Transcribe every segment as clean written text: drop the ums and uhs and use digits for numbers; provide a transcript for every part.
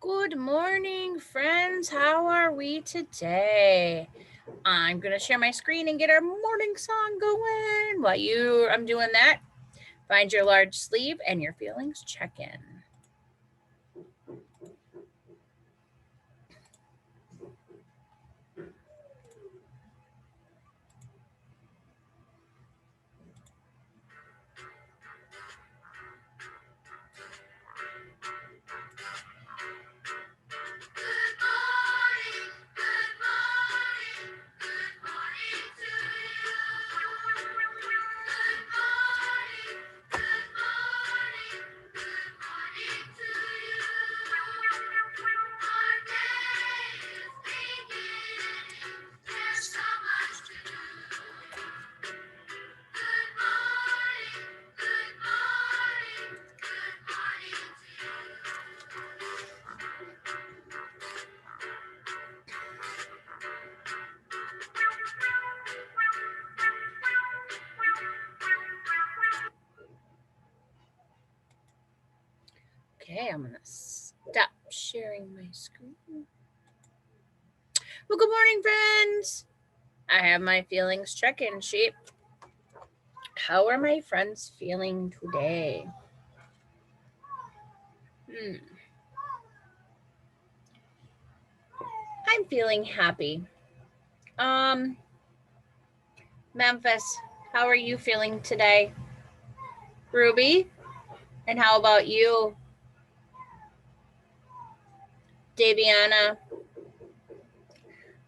Good morning, friends. How are we today? I'm going to share my screen and get our morning song going. While I'm doing that, find your large sleeve and your feelings check in. Okay, I'm going to stop sharing my screen. Well, good morning, friends. I have my feelings check-in sheet. How are my friends feeling today? I'm feeling happy. Memphis, how are you feeling today? Ruby, and how about you? Daviana,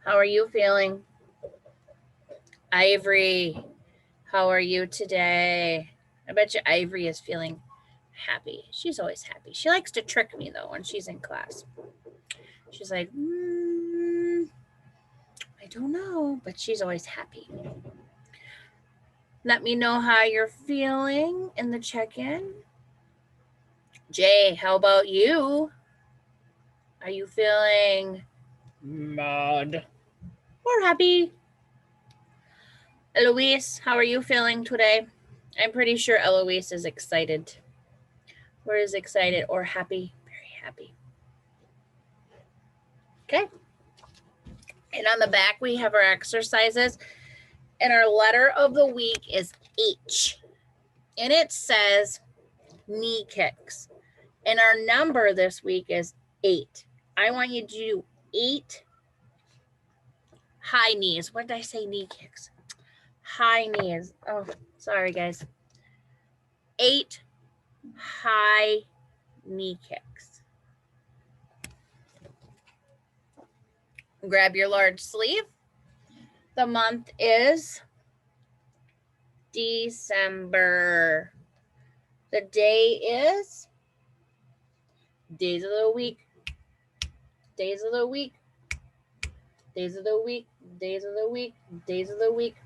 how are you feeling? Ivory, how are you today? I bet you Ivory is feeling happy. She's always happy. She likes to trick me though when she's in class. She's like, I don't know, but she's always happy. Let me know how you're feeling in the check-in. Jay, how about you? Are you feeling mad or happy? Eloise, how are you feeling today? I'm pretty sure Eloise is excited. Or is excited or happy? Very happy. Okay. And on the back, we have our exercises. And our letter of the week is H. And it says knee kicks. And our number this week is 8. I want you to do 8 high knees. What did I say? Knee kicks. High knees. Oh, sorry, guys. 8 high knee kicks. Grab your large sleeve. The month is December. The day is days of the week. Days of the week. Days of the week. Days of the week. Days of the week.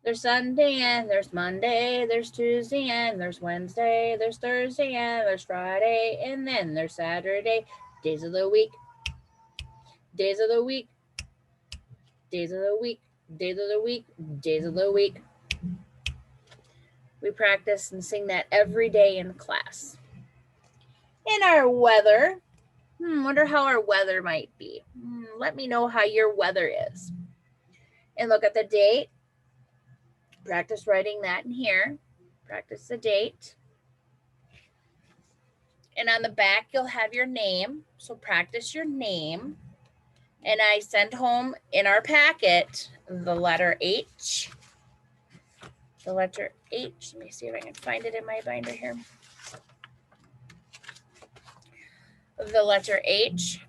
There's Sunday and there's Monday, there's Tuesday and there's Wednesday, there's Thursday and there's Friday, and then there's Saturday. Days of the week. Days of the week. Days of the week. Days of the week. Days of the week. We practice and sing that every day in class. In our weather, wonder how our weather might be. Let me know how your weather is. And look at the date. Practice writing that in here. Practice the date. And on the back, you'll have your name. So practice your name. And I sent home in our packet the letter H. The letter H. Let me see if I can find it in my binder here. The letter H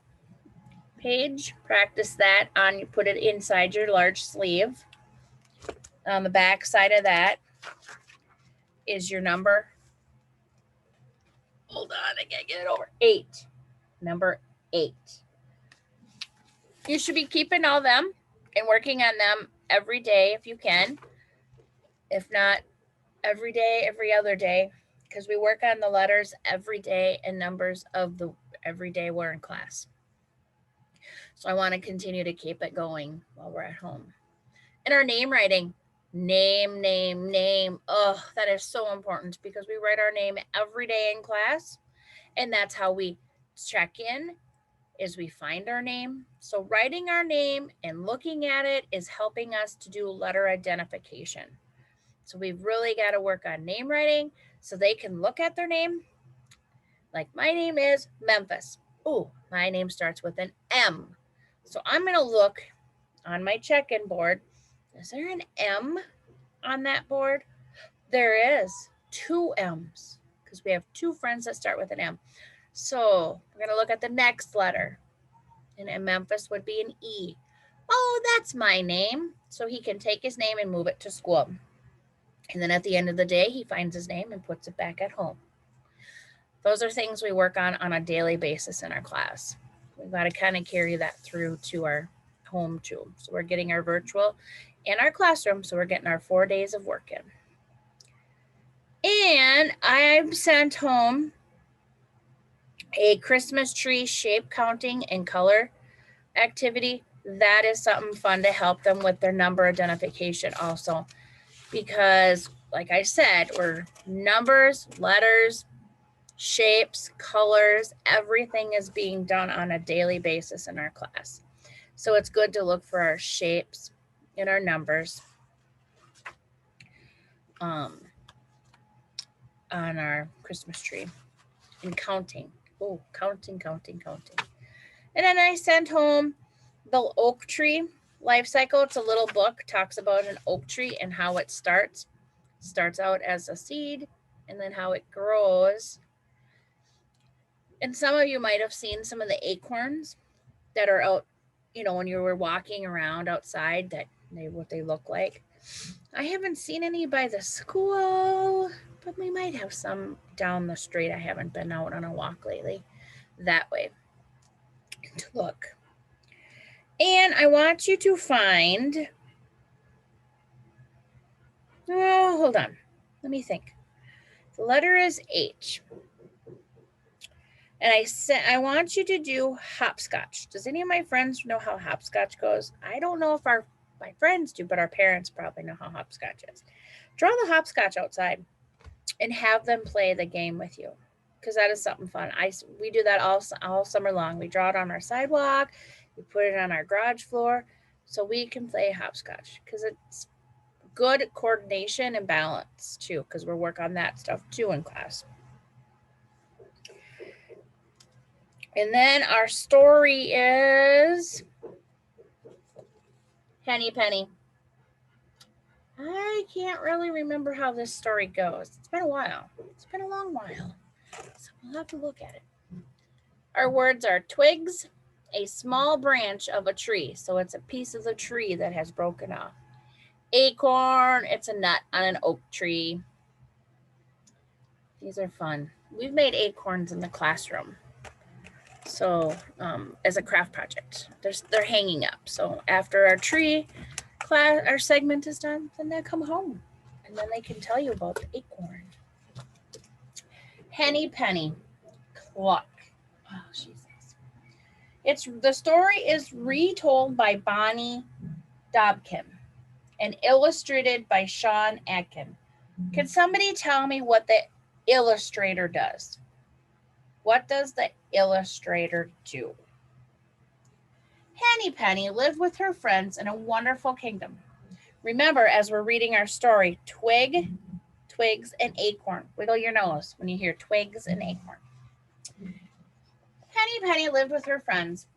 page. Practice that on, you put it inside your large sleeve. On the back side of that is your number. Hold on, I gotta get it over. 8. Number 8. You should be keeping all them and working on them every day if you can. If not, every day, every other day, because we work on the letters every day and numbers of the every day we're in class. So I want to continue to keep it going while we're at home. And our name writing, name. Oh, that is so important because we write our name every day in class. And that's how we check-in is we find our name. So writing our name and looking at it is helping us to do letter identification. So we've really got to work on name writing so they can look at their name. Like my name is Memphis. Oh, my name starts with an M. So I'm going to look on my check-in board. Is there an M on that board? There is 2 M's because we have 2 friends that start with an M. So we're going to look at the next letter. And Memphis would be an E. Oh, that's my name. So he can take his name and move it to school. And then at the end of the day, he finds his name and puts it back at home. Those are things we work on a daily basis in our class. We've got to kind of carry that through to our home too. So we're getting our virtual in our classroom. So we're getting our 4 days of work in. And I've sent home a Christmas tree shape counting and color activity. That is something fun to help them with their number identification also. Because like I said, we're numbers, letters, shapes, colors, everything is being done on a daily basis in our class. So it's good to look for our shapes and our numbers on our Christmas tree and counting. Oh, counting. And then I sent home the oak tree life cycle. It's a little book, talks about an oak tree and how it starts. It starts out as a seed and then how it grows. And some of you might have seen some of the acorns that are out, when you were walking around outside, what they look like. I haven't seen any by the school, but we might have some down the street. I haven't been out on a walk lately that way to look. And I want you to find, hold on. Let me think. The letter is H. And I want you to do hopscotch. Does any of my friends know how hopscotch goes? I don't know if my friends do, but our parents probably know how hopscotch is. Draw the hopscotch outside and have them play the game with you, because that is something fun. We do that all summer long. We draw it on our sidewalk. We put it on our garage floor so we can play hopscotch, because it's good coordination and balance too, because we'll work on that stuff too in class. And then our story is Henny Penny. I can't really remember how this story goes. It's been a while. It's been a long while. So we'll have to look at it. Our words are twigs, a small branch of a tree. So it's a piece of the tree that has broken off. Acorn, it's a nut on an oak tree. These are fun. We've made acorns in the classroom. So as a craft project, they're hanging up. So after our tree class, our segment is done, then they come home and then they can tell you about the acorn. Henny Penny, cluck. Oh, Jesus. The story is retold by Bonnie Dobkin and illustrated by Sean Atkin. Can somebody tell me what the illustrator does? What does the illustrator do? Henny Penny lived with her friends in a wonderful kingdom. Remember, as we're reading our story, twigs, and acorn. Wiggle your nose when you hear twigs and acorn. Henny Penny lived with her friends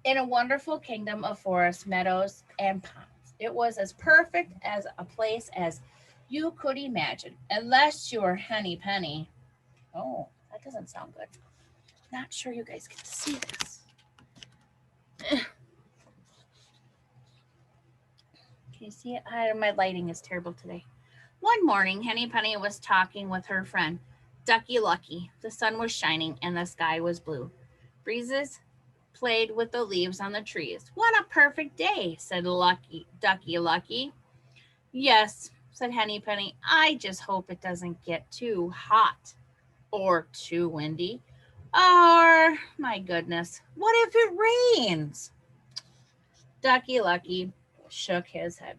in a wonderful kingdom of forests, meadows, and ponds. It was as perfect as a place as you could imagine, unless you were Henny Penny. Oh, that doesn't sound good. Not sure you guys can see this. Can you see it? My lighting is terrible today. One morning, Henny Penny was talking with her friend, Ducky Lucky. The sun was shining and the sky was blue. Breezes played with the leaves on the trees. What a perfect day, said Ducky Lucky. Yes, said Henny Penny. I just hope it doesn't get too hot or too windy. Or, my goodness, what if it rains? Ducky Lucky shook his head.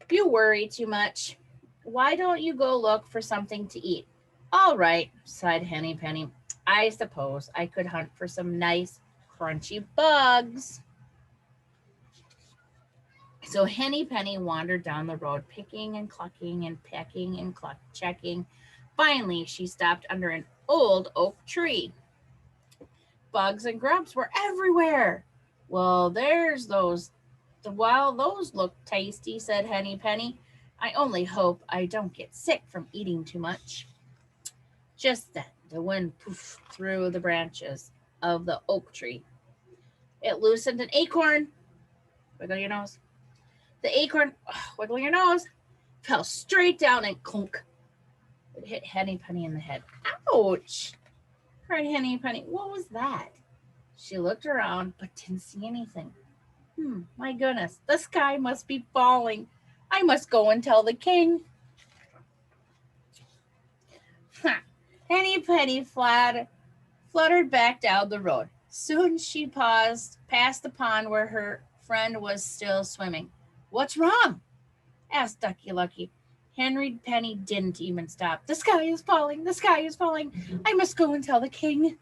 You worry too much. Why don't you go look for something to eat? All right, sighed Henny Penny. I suppose I could hunt for some nice, crunchy bugs. So Henny Penny wandered down the road, picking and clucking and pecking and checking. Finally, she stopped under an old oak tree. Bugs and grubs were everywhere. Well, there's those. While those look tasty, said Henny Penny. I only hope I don't get sick from eating too much. Just then, the wind poofed through the branches of the oak tree. It loosened an acorn. Wiggle your nose. The acorn, wiggle your nose, fell straight down and clunk. It hit Henny Penny in the head. Ouch! Cried Henny Penny. What was that? She looked around but didn't see anything. My goodness, the sky must be falling. I must go and tell the king. Henny Penny fluttered back down the road. Soon she past the pond where her friend was still swimming. What's wrong? Asked Ducky Lucky. Henry Penny didn't even stop. The sky is falling. The sky is falling. I must go and tell the king.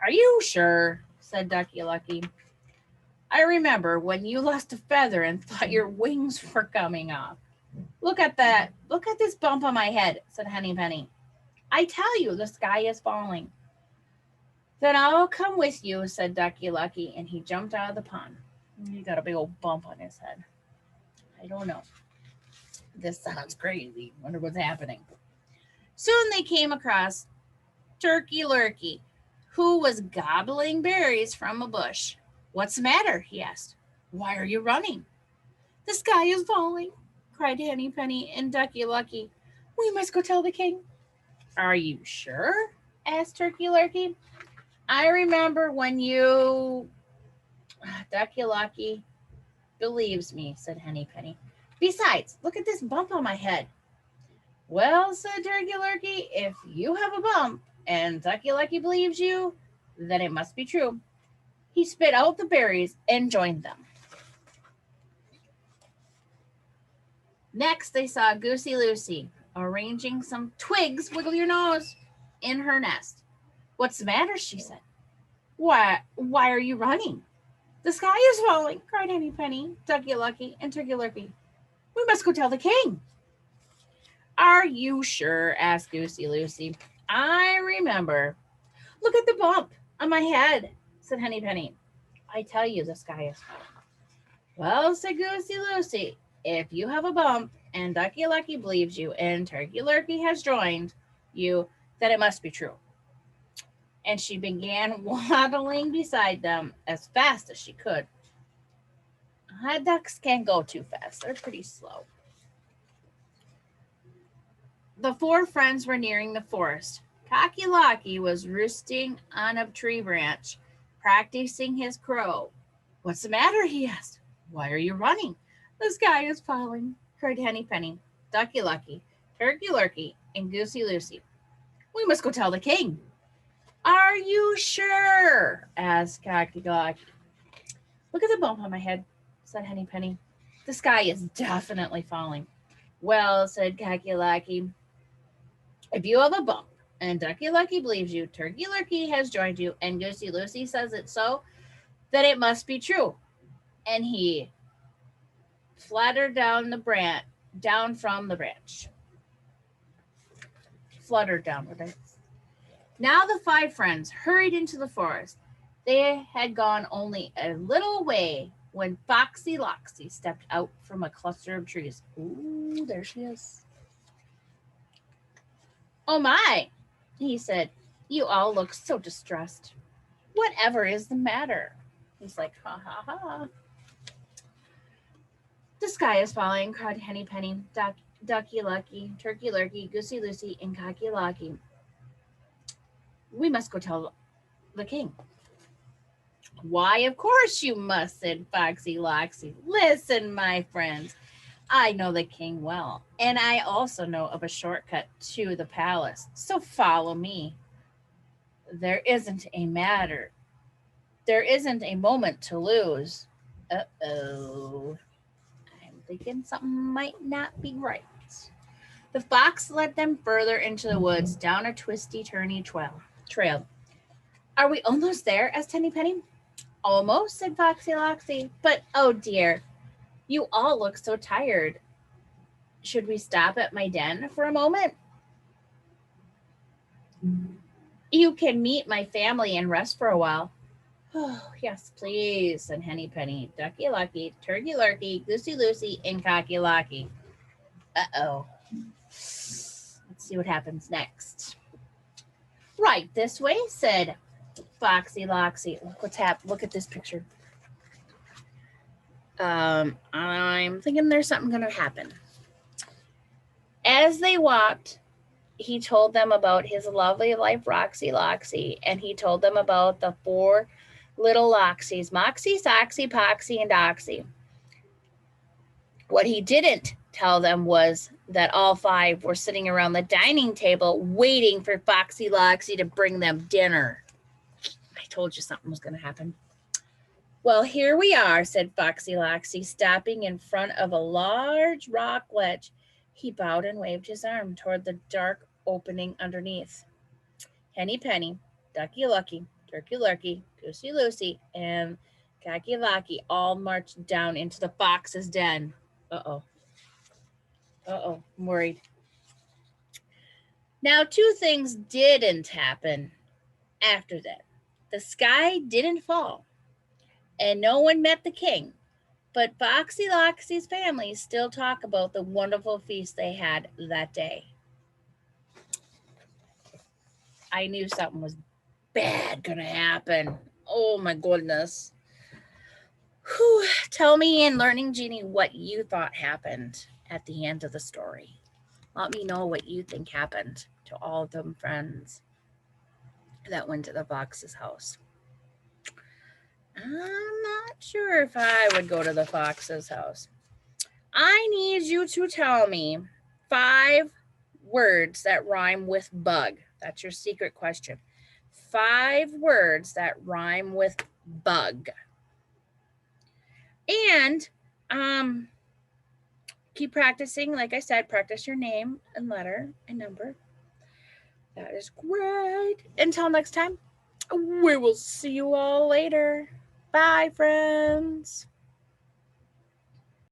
Are you sure? Said Ducky Lucky. I remember when you lost a feather and thought your wings were coming off. Look at that. Look at this bump on my head, said Henny Penny. I tell you, the sky is falling. Then I'll come with you, said Ducky Lucky, and he jumped out of the pond. He got a big old bump on his head. I don't know. This sounds crazy. Wonder what's happening. Soon they came across Turkey Lurkey, who was gobbling berries from a bush. What's the matter? He asked. Why are you running? The sky is falling, cried Henny Penny and Ducky Lucky. We must go tell the king. Are you sure? Asked Turkey Lurkey. I remember when you... Ducky Lucky believes me, said Henny Penny. Besides, look at this bump on my head. Well, said Turkey Lurkey, if you have a bump and Ducky Lucky believes you, then it must be true. He spit out the berries and joined them. Next, they saw Goosey Lucy arranging some twigs, wiggle your nose, in her nest. What's the matter? She said. Why are you running? The sky is falling, cried Henny Penny, Ducky Lucky, and Turkey Lurkey. We must go tell the king. Are you sure? Asked Goosey Lucy. I remember. Look at the bump on my head, said Henny Penny. I tell you, the sky is falling. Well, said Goosey Lucy, if you have a bump and Ducky Lucky believes you and Turkey Lurkey has joined you, then it must be true. And she began waddling beside them as fast as she could. Ducks can't go too fast. They're pretty slow. The four friends were nearing the forest. Cocky Locky was roosting on a tree branch, practicing his crow. What's the matter? He asked. Why are you running? The sky is falling, cried Henny Penny, Ducky Lucky, Turkey Lurkey, and Goosey Lucy. We must go tell the king. Are you sure? Asked Cocky Locky. Look at the bump on my head, said Henny Penny. The sky is definitely falling. Well, said Cocky Locky, if you have a bump and Ducky Lucky believes you, Turkey Lurkey has joined you, and Goosey Lucy says it so, then it must be true. And he fluttered down from the branch. Fluttered downward. Now the five friends hurried into the forest. They had gone only a little way when Foxy Loxy stepped out from a cluster of trees. Ooh, there she is. Oh my, he said. You all look so distressed. Whatever is the matter? He's like, ha ha ha. The sky is falling, cried Henny Penny, Ducky Lucky, Turkey Lurkey, Goosey Lucy, and Cocky Locky. We must go tell the king. Why, of course you must, said Foxy Loxy. Listen, my friends, I know the king well, and I also know of a shortcut to the palace, so follow me. There isn't a moment to lose. Uh-oh. I'm thinking something might not be right. The fox led them further into the woods, down a twisty, turny trail. trailed. Are we almost there? Asked Henny Penny. Almost, said Foxy Loxy. But oh dear, you all look so tired. Should we stop at my den for a moment? You can meet my family and rest for a while. Oh, yes, please, said Henny Penny, Ducky Lucky, Turkey Lurkey, Goosey Lucy, and Cocky Locky. Uh-oh. Let's see what happens next. Right this way, said Foxy Loxy. Look what's happened. Look at this picture. I'm thinking there's something going to happen. As they walked, he told them about his lovely life, Roxy Loxy, and he told them about the 4 little Loxies, Moxie, Soxy, Poxy, and Doxy. What he didn't tell them was that all 5 were sitting around the dining table waiting for Foxy Loxy to bring them dinner. I told you something was going to happen. Well, here we are, said Foxy Loxy, stopping in front of a large rock ledge. He bowed and waved his arm toward the dark opening underneath. Henny Penny, Ducky Lucky, Turkey Lurkey, Goosey Lucy, and Cocky Locky all marched down into the fox's den. Uh-oh. Uh-oh, I'm worried. Now, 2 things didn't happen after that. The sky didn't fall, and no one met the king. But Foxy Loxy's family still talk about the wonderful feast they had that day. I knew something was bad gonna happen. Oh my goodness. Whew. Tell me in Learning Genie what you thought happened at the end of the story. Let me know what you think happened to all of them friends that went to the fox's house. I'm not sure if I would go to the fox's house. I need you to tell me 5 words that rhyme with bug. That's your secret question. 5 words that rhyme with bug. And keep practicing. Like I said, practice your name and letter and number. That is great. Until next time, we will see you all later. Bye, friends.